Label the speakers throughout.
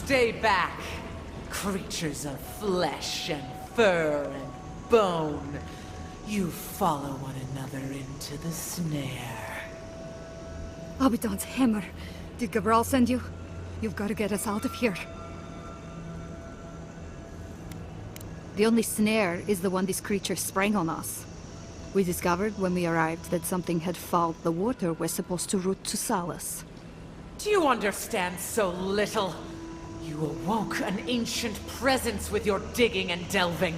Speaker 1: Stay back, creatures of flesh and fur and bone. You follow one another into the snare.
Speaker 2: Abaddon's hammer. Did Gabral send you? You've got to get us out of here. The only snare is the one this creature sprang on us. We discovered when we arrived that something had fouled the water we're supposed to route to Solace.
Speaker 1: Do you understand so little? You awoke an ancient presence with your digging and delving.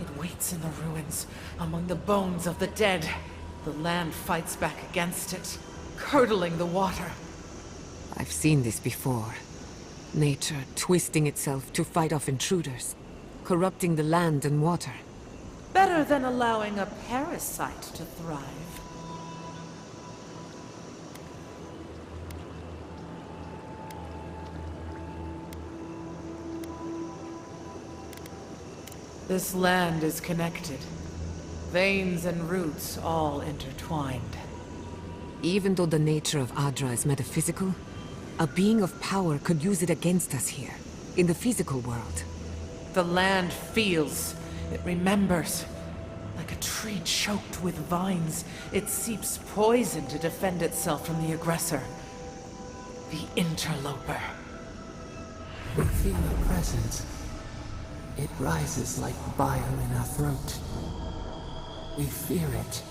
Speaker 1: It waits in the ruins, among the bones of the dead. The land fights back against it, curdling the water.
Speaker 3: I've seen this before. Nature twisting itself to fight off intruders, corrupting the land and water.
Speaker 1: Better than allowing a parasite to thrive. This land is connected. Veins and roots all intertwined.
Speaker 3: Even though the nature of Adra is metaphysical, a being of power could use it against us here, in the physical world.
Speaker 1: The land feels. It remembers. Like a tree choked with vines, it seeps poison to defend itself from the aggressor. The interloper.
Speaker 4: We feel a presence. It rises like bile in our throat. We fear it.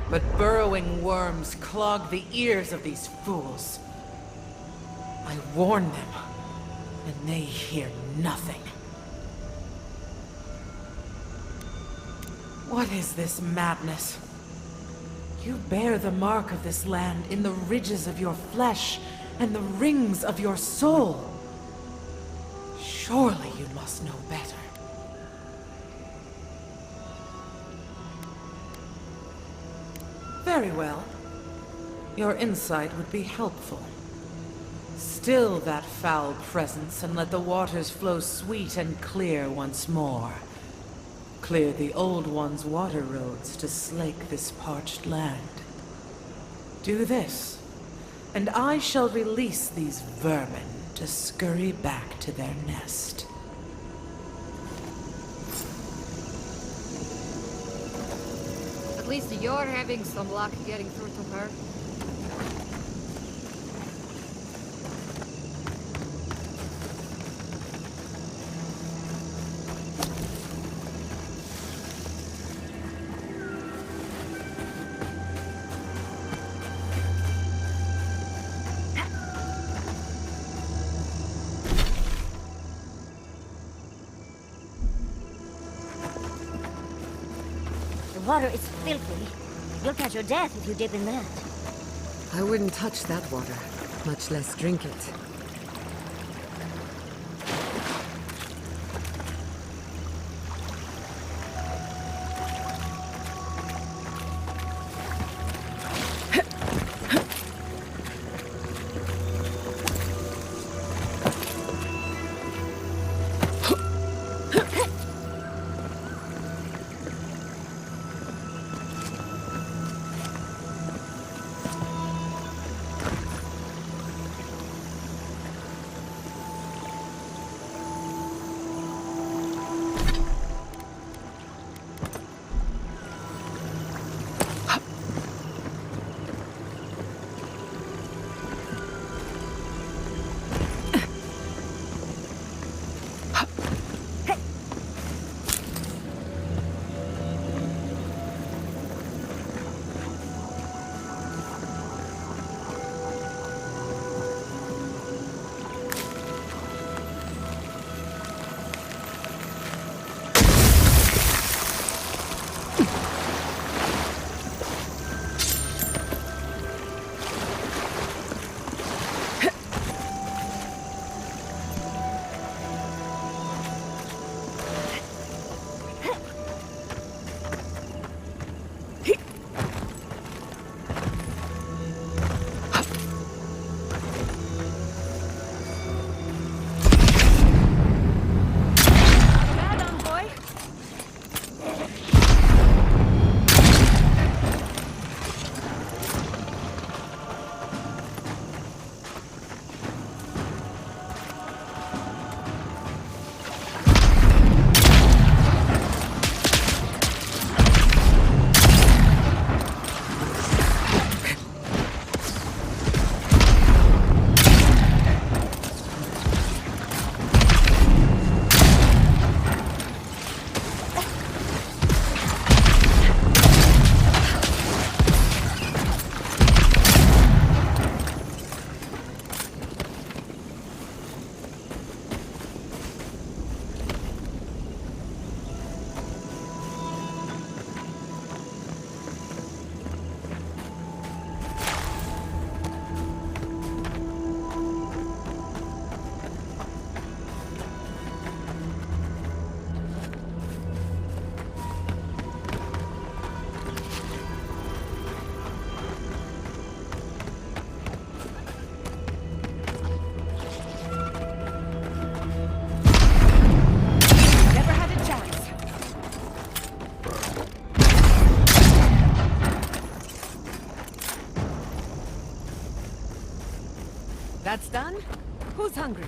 Speaker 1: But burrowing worms clog the ears of these fools. I warn them, and they hear nothing. What is this madness? You bear the mark of this land in the ridges of your flesh and the rings of your soul. Surely you must know better. Very well. Your insight would be helpful. Still that foul presence and let the waters flow sweet and clear once more. Clear the old one's water roads to slake this parched land. Do this, and I shall release these vermin to scurry back to their nest.
Speaker 2: At least you're having some luck getting through to her.
Speaker 5: The water is filthy. You'll catch your death if you dip in that.
Speaker 3: I wouldn't touch that water, much less drink it. That's done? Who's hungry?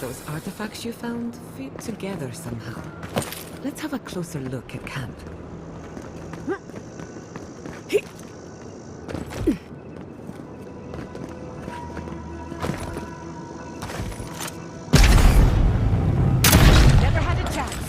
Speaker 3: Those artifacts you found fit together somehow. Let's have a closer look at camp.
Speaker 5: Never had a chance.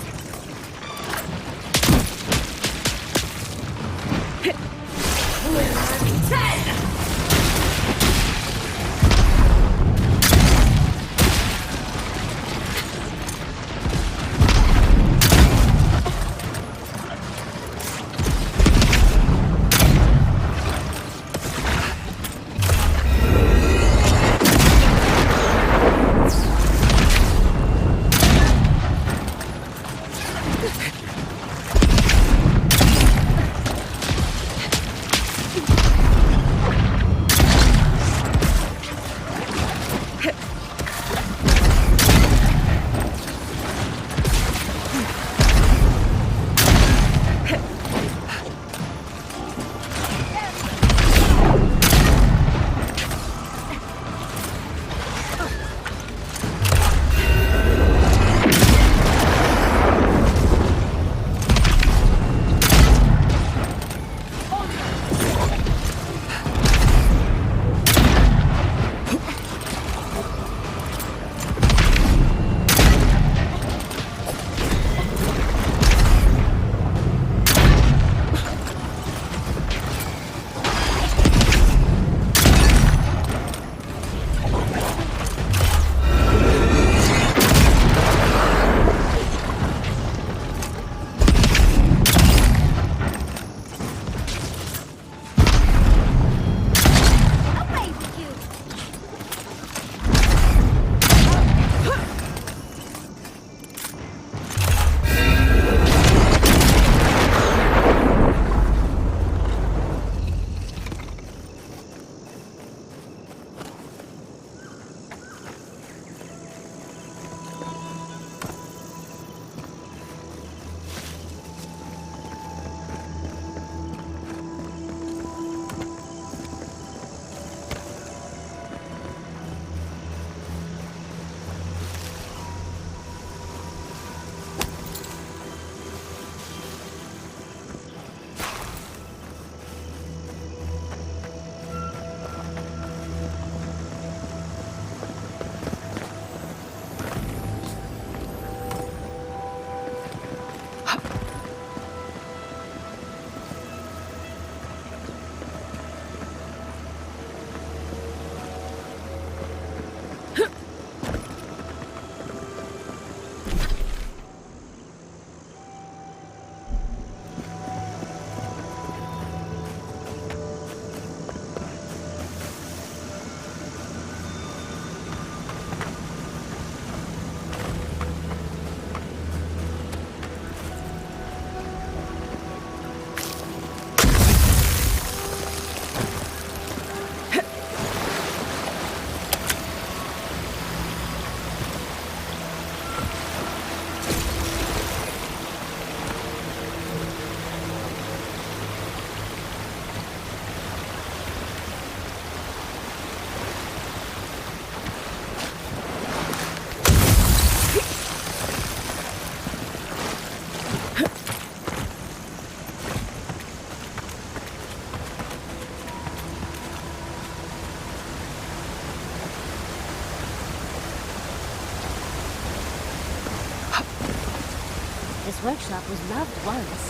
Speaker 5: workshop was loved once.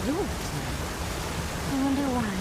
Speaker 5: Ruined now. I wonder why.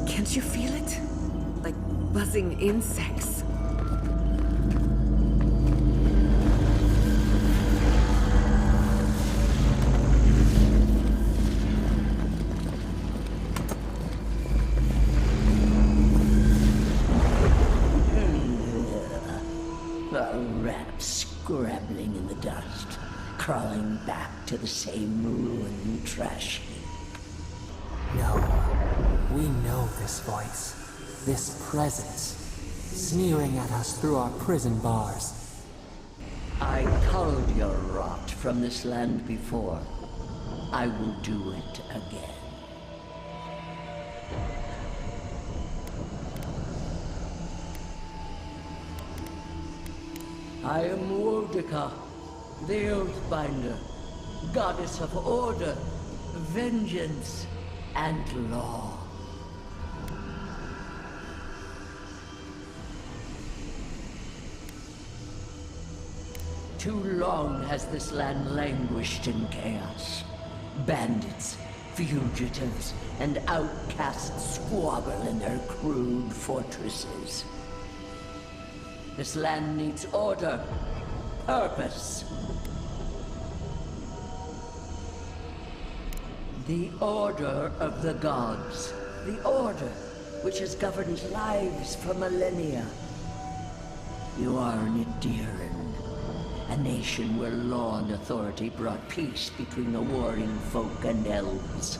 Speaker 3: Can't you feel it? Like buzzing insects.
Speaker 6: A rat scrabbling in the dust, crawling back to the same ruined trash heap.
Speaker 4: No. We know this voice, this presence, sneering at us through our prison bars.
Speaker 6: I culled your rot from this land before. I will do it again. I am Wodika, the Oathbinder, goddess of order, vengeance, and law. Too long has this land languished in chaos. Bandits, fugitives, and outcasts squabble in their crude fortresses. This land needs order, purpose. The Order of the Gods. The Order, which has governed lives for millennia. You are an Idiran, a nation where law and authority brought peace between the warring folk and elves.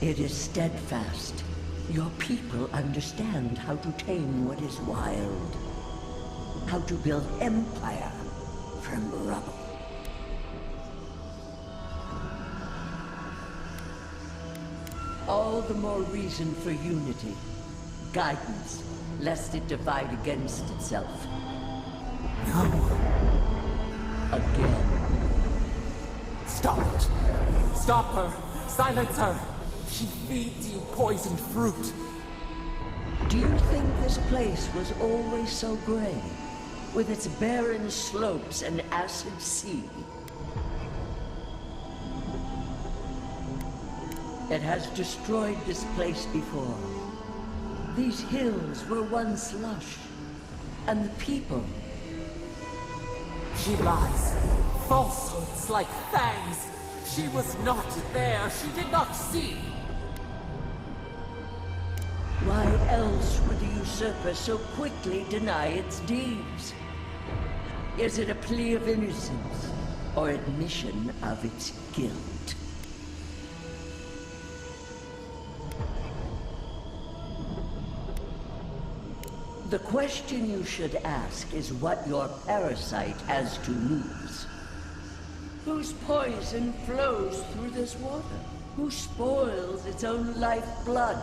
Speaker 6: It is steadfast. Your people understand how to tame what is wild. How to build empire from rubble. All the more reason for unity. Guidance, lest it divide against itself.
Speaker 4: No.
Speaker 6: Again.
Speaker 4: Stop it. Stop her. Silence her. She feeds you poisoned fruit.
Speaker 6: Do you think this place was always so gray? With its barren slopes and acid sea? It has destroyed this place before. These hills were once lush. And the people.
Speaker 4: She lies. Falsehoods like fangs. She was not there. She did not see.
Speaker 6: Why else would the usurper so quickly deny its deeds? Is it a plea of innocence, or admission of its guilt? The question you should ask is what your parasite has to lose. Whose poison flows through this water? Who spoils its own lifeblood?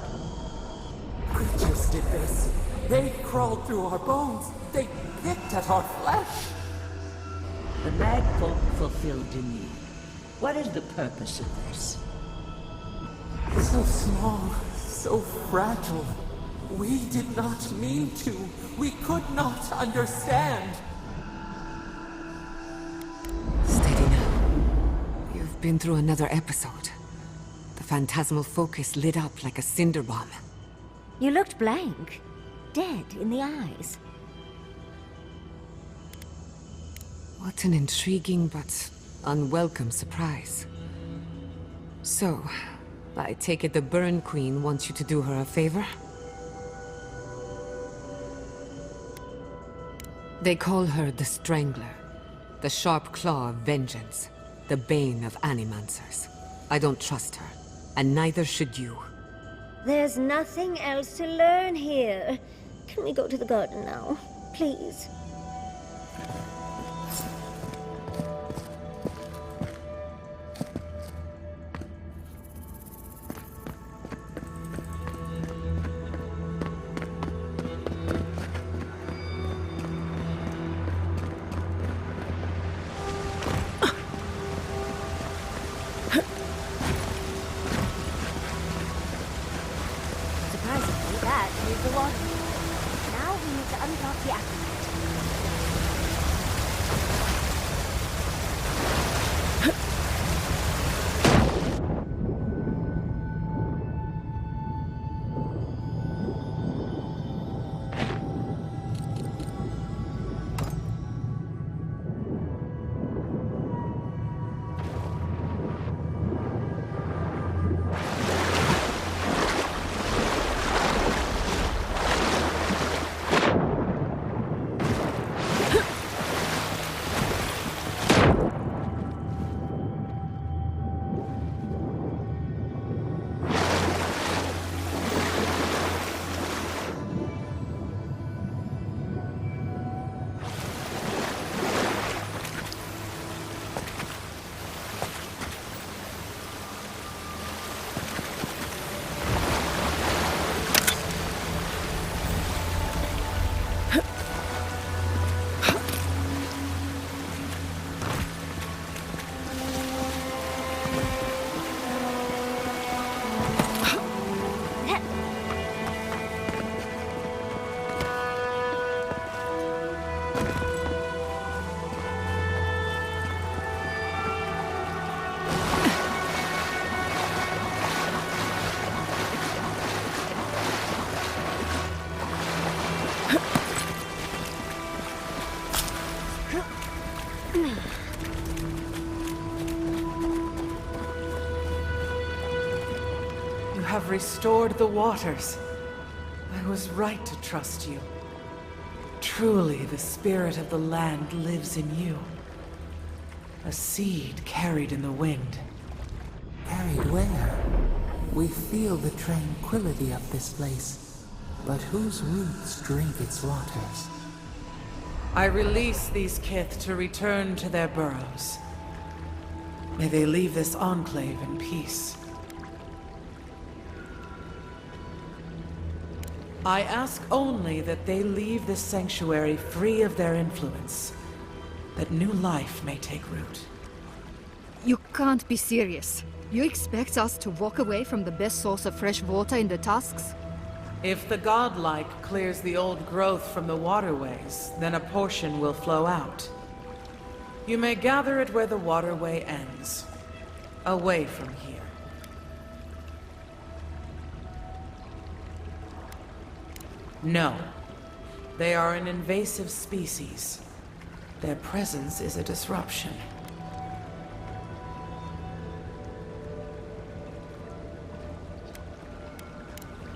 Speaker 4: Creatures did this. They crawled through our bones. They picked at our flesh.
Speaker 6: The mad folk fulfilled a need. What is the purpose of this?
Speaker 4: So small, so fragile. We did not mean to. We could not understand.
Speaker 3: Steady now. You've been through another episode. The phantasmal focus lit up like a cinder bomb.
Speaker 5: You looked blank. Dead in the eyes.
Speaker 3: What an intriguing but unwelcome surprise. So, I take it the Burn Queen wants you to do her a favor? They call her the Strangler, the sharp claw of vengeance, the bane of animancers. I don't trust her, and neither should you.
Speaker 5: There's nothing else to learn here. Can we go to the garden now? Please. Surprisingly, that is the water. Now we need to unblock the aqueduct.
Speaker 1: have restored the waters. I was right to trust you. Truly, the spirit of the land lives in you. A seed carried in the wind.
Speaker 4: Carried where? We feel the tranquility of this place, but whose roots drink its waters?
Speaker 1: I release these kith to return to their burrows. May they leave this enclave in peace. I ask only that they leave this sanctuary free of their influence, that new life may take root.
Speaker 2: You can't be serious. You expect us to walk away from the best source of fresh water in the Tusks?
Speaker 1: If the godlike clears the old growth from the waterways, then a portion will flow out. You may gather it where the waterway ends, away from here. No. They are an invasive species. Their presence is a disruption.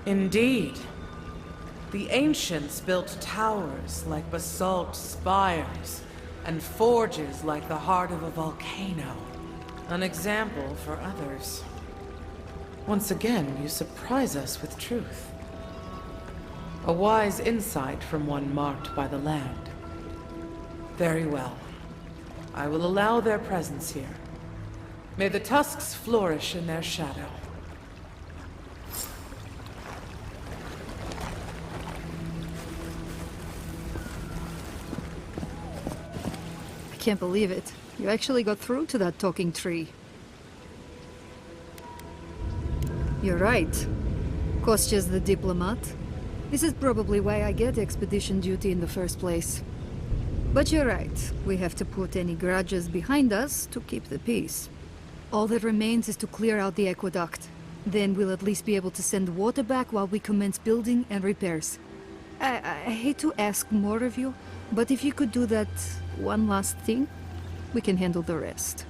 Speaker 1: Indeed. The ancients built towers like basalt spires, and forges like the heart of a volcano. An example for others. Once again, you surprise us with truth. A wise insight from one marked by the land. Very well. I will allow their presence here. May the tusks flourish in their shadow.
Speaker 2: I can't believe it. You actually got through to that talking tree. You're right. Kostya's the diplomat. This is probably why I get expedition duty in the first place. But you're right. We have to put any grudges behind us to keep the peace. All that remains is to clear out the aqueduct. Then we'll at least be able to send water back while we commence building and repairs. I hate to ask more of you, but if you could do that one last thing, we can handle the rest.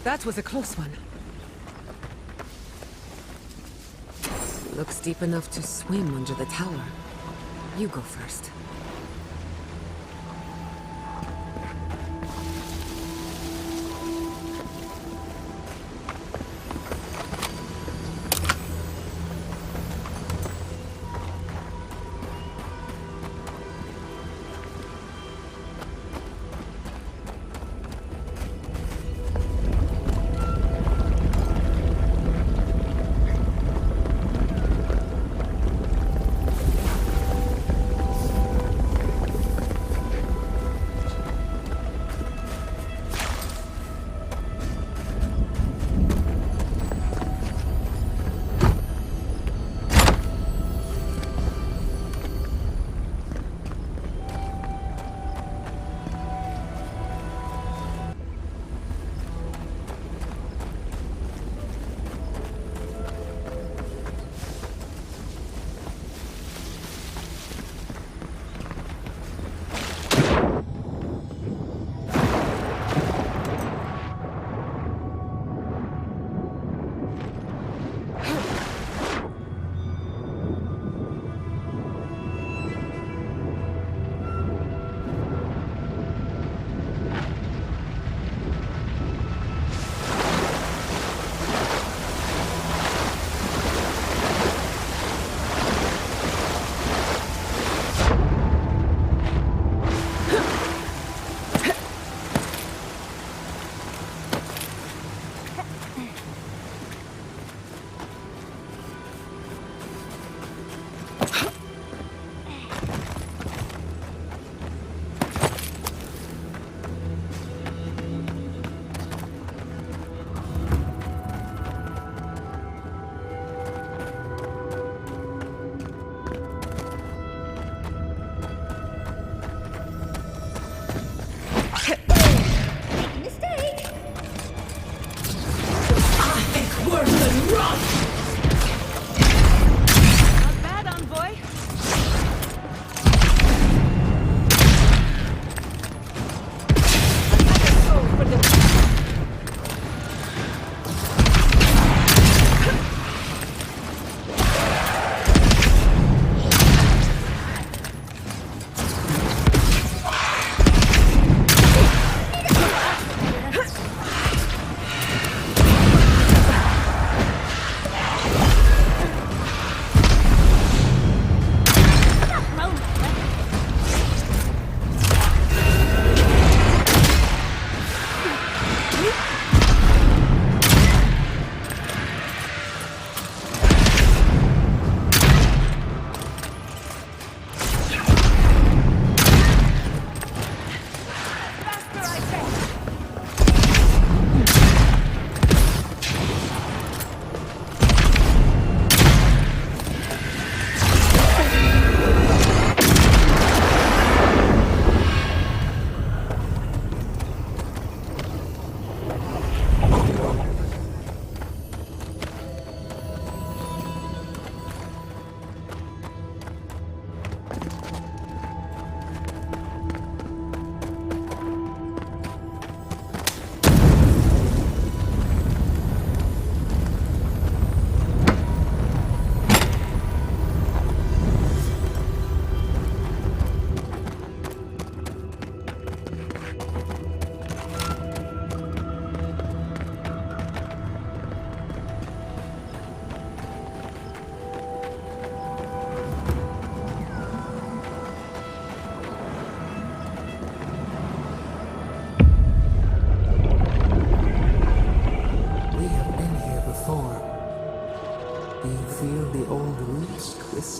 Speaker 3: That was a close one. Looks deep enough to swim under the tower. You go first.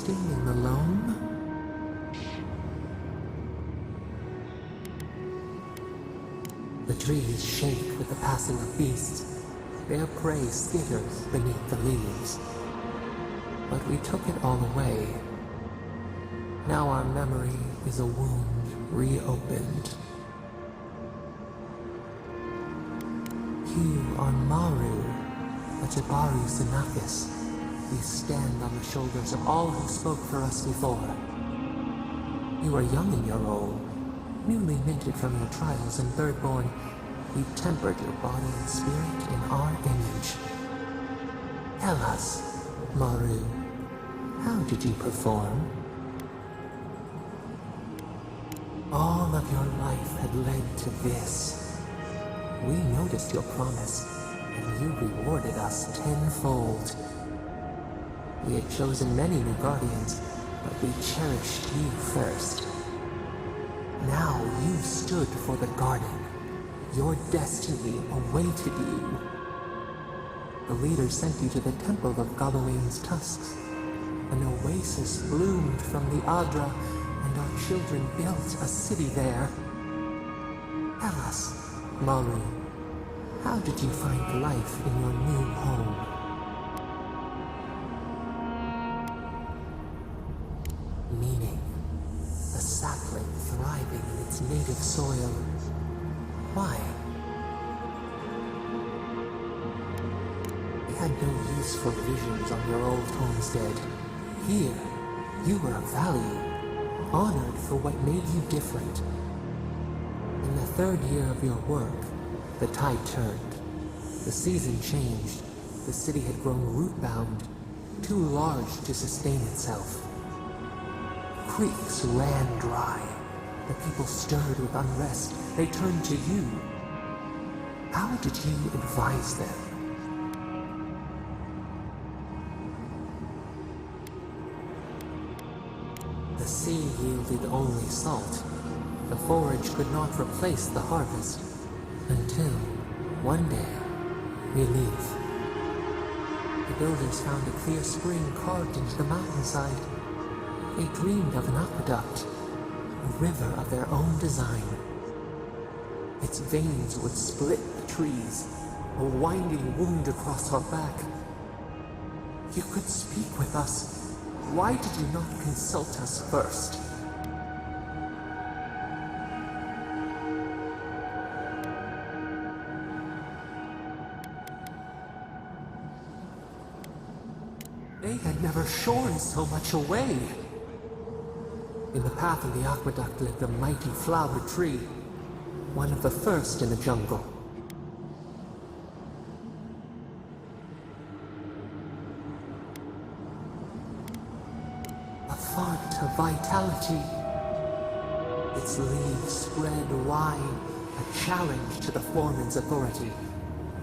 Speaker 4: resting in the loam? The trees shake with the passing of beasts. Their prey skitters beneath the leaves. But we took it all away. Now our memory is a wound reopened. Here on Maru, a Jabaru Sinakis, we stand on the shoulders of all who spoke for us before. You are young in your role, newly minted from your trials in Thirdborn. We tempered your body and spirit in our image. Tell us, Maru, how did you perform? All of your life had led to this. We noticed your promise, and you rewarded us tenfold. We had chosen many new guardians, but we cherished you first. Now you stood for the garden. Your destiny awaited you. The leader sent you to the temple of Gawain's tusks. An oasis bloomed from the Adra, and our children built a city there. Tell us, Maru, how did you find life in your new home? Meaning, a sapling thriving in its native soil. Why? You had no use for visions on your old homestead. Here, you were of value, honored for what made you different. In the third year of your work, the tide turned. The season changed. The city had grown root-bound, too large to sustain itself. Creeks ran dry. The people stirred with unrest. They turned to you. How did you advise them? The sea yielded only salt. The forage could not replace the harvest. Until, one day, relief. The builders found a clear spring carved into the mountainside. They dreamed of an aqueduct, a river of their own design. Its veins would split the trees, a winding wound across our back. You could speak with us. Why did you not consult us first? They had never shorn so much away. In the path of the aqueduct lived a mighty flower tree, one of the first in the jungle. A font of vitality. Its leaves spread wide, a challenge to the foreman's authority.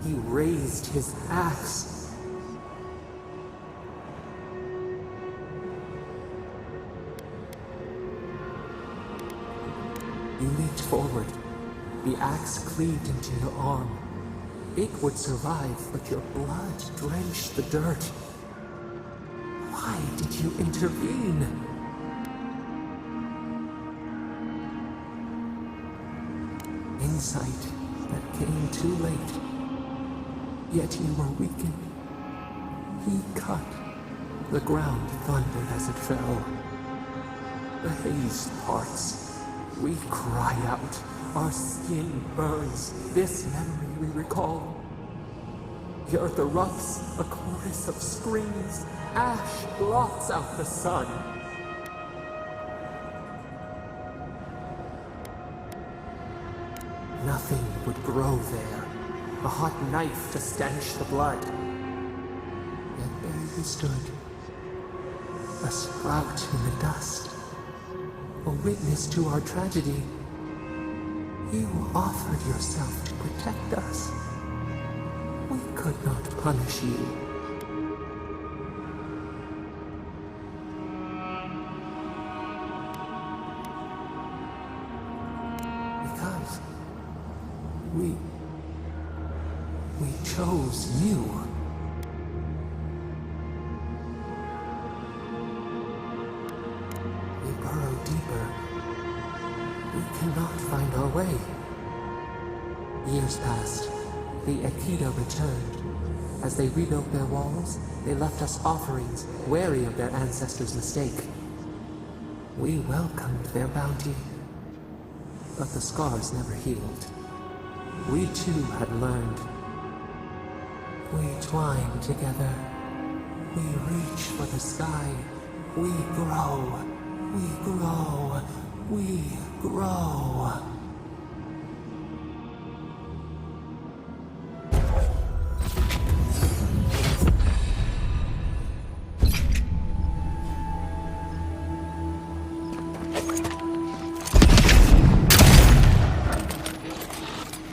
Speaker 4: He raised his axe. You leaped forward. The axe cleaved into your arm. It would survive, but your blood drenched the dirt. Why did you intervene? Insight that came too late. Yet you were weakened. He cut. The ground thundered as it fell. The haze parts. We cry out. Our skin burns. This memory we recall. The earth erupts, a chorus of screams. Ash blots out the sun. Nothing would grow there. A hot knife to stanch the blood. Yet there you stood. A sprout in the dust. A witness to our tragedy. You offered yourself to protect us. We could not punish you. Because we chose you. years passed, the Aikido returned. As they rebuilt their walls, they left us offerings, wary of their ancestors' mistake. We welcomed their bounty, but the scars never healed. We too had learned. We twine together. We reach for the sky. We grow. We grow. We grow.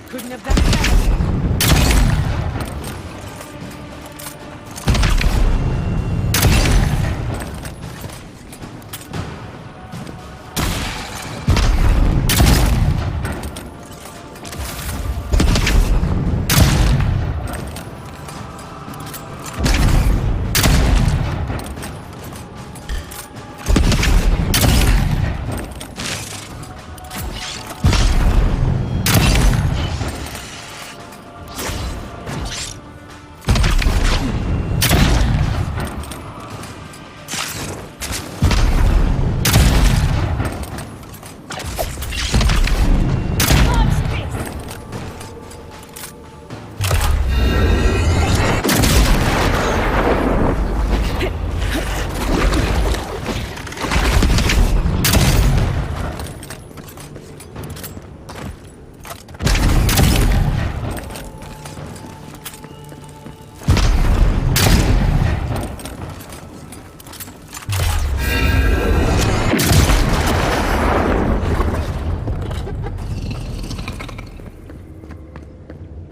Speaker 1: Couldn't have done better.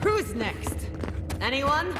Speaker 1: Who's next? Anyone?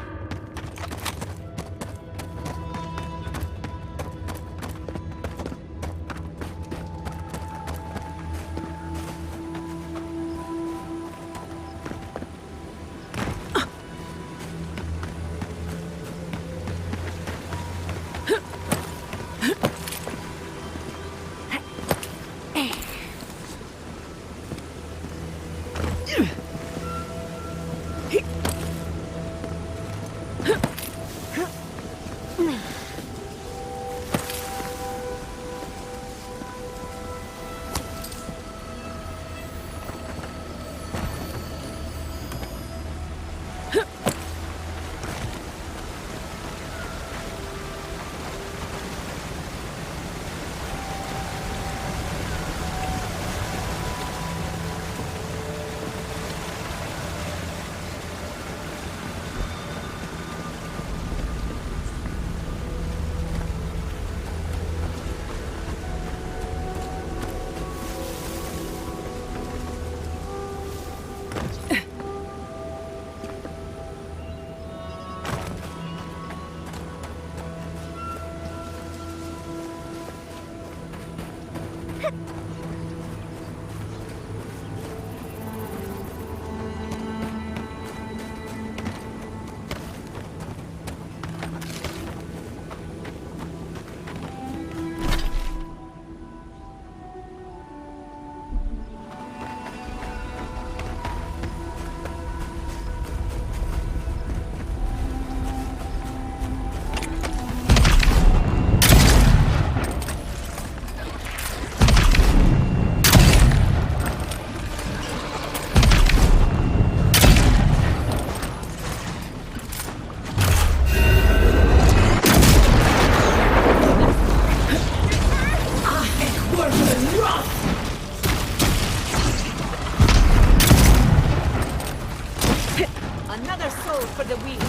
Speaker 1: Another soul for the wheel.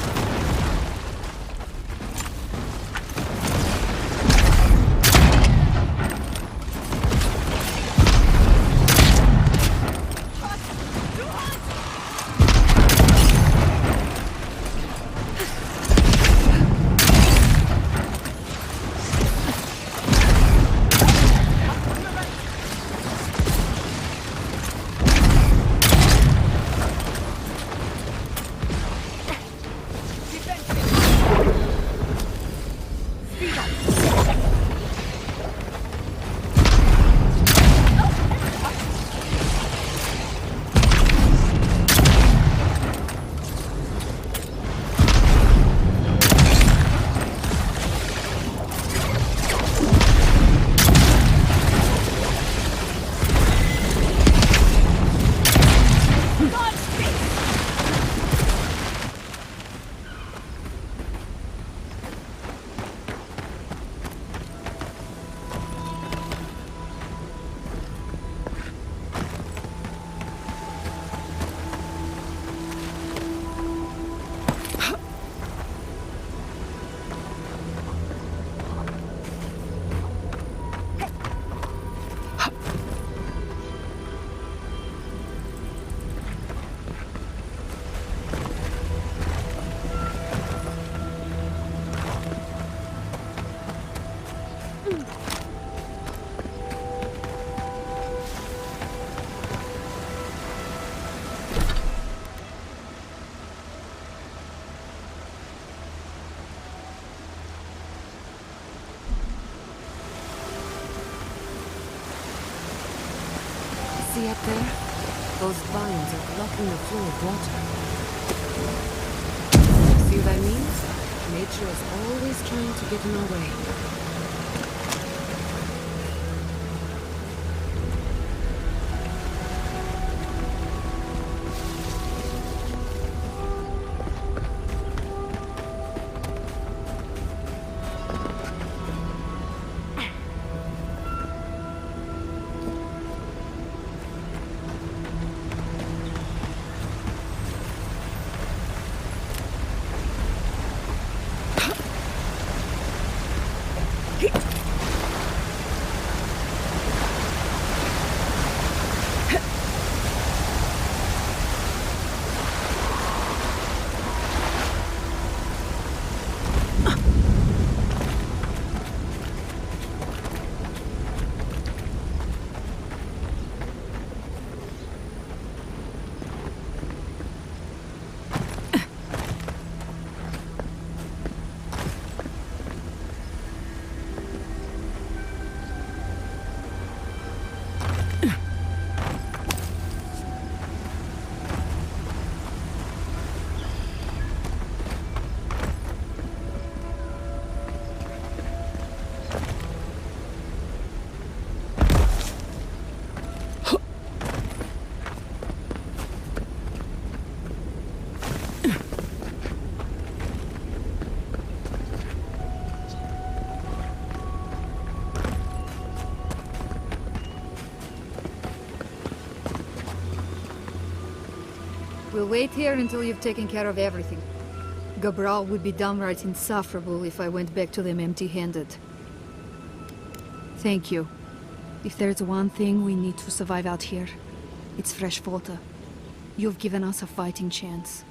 Speaker 3: See up there? Those vines are blocking the flow of water. See what I mean? Nature is always trying to get in our way.
Speaker 2: We'll wait here until you've taken care of everything. Gabral would be downright insufferable if I went back to them empty-handed. Thank you. If there's one thing we need to survive out here, it's fresh water. You've given us a fighting chance.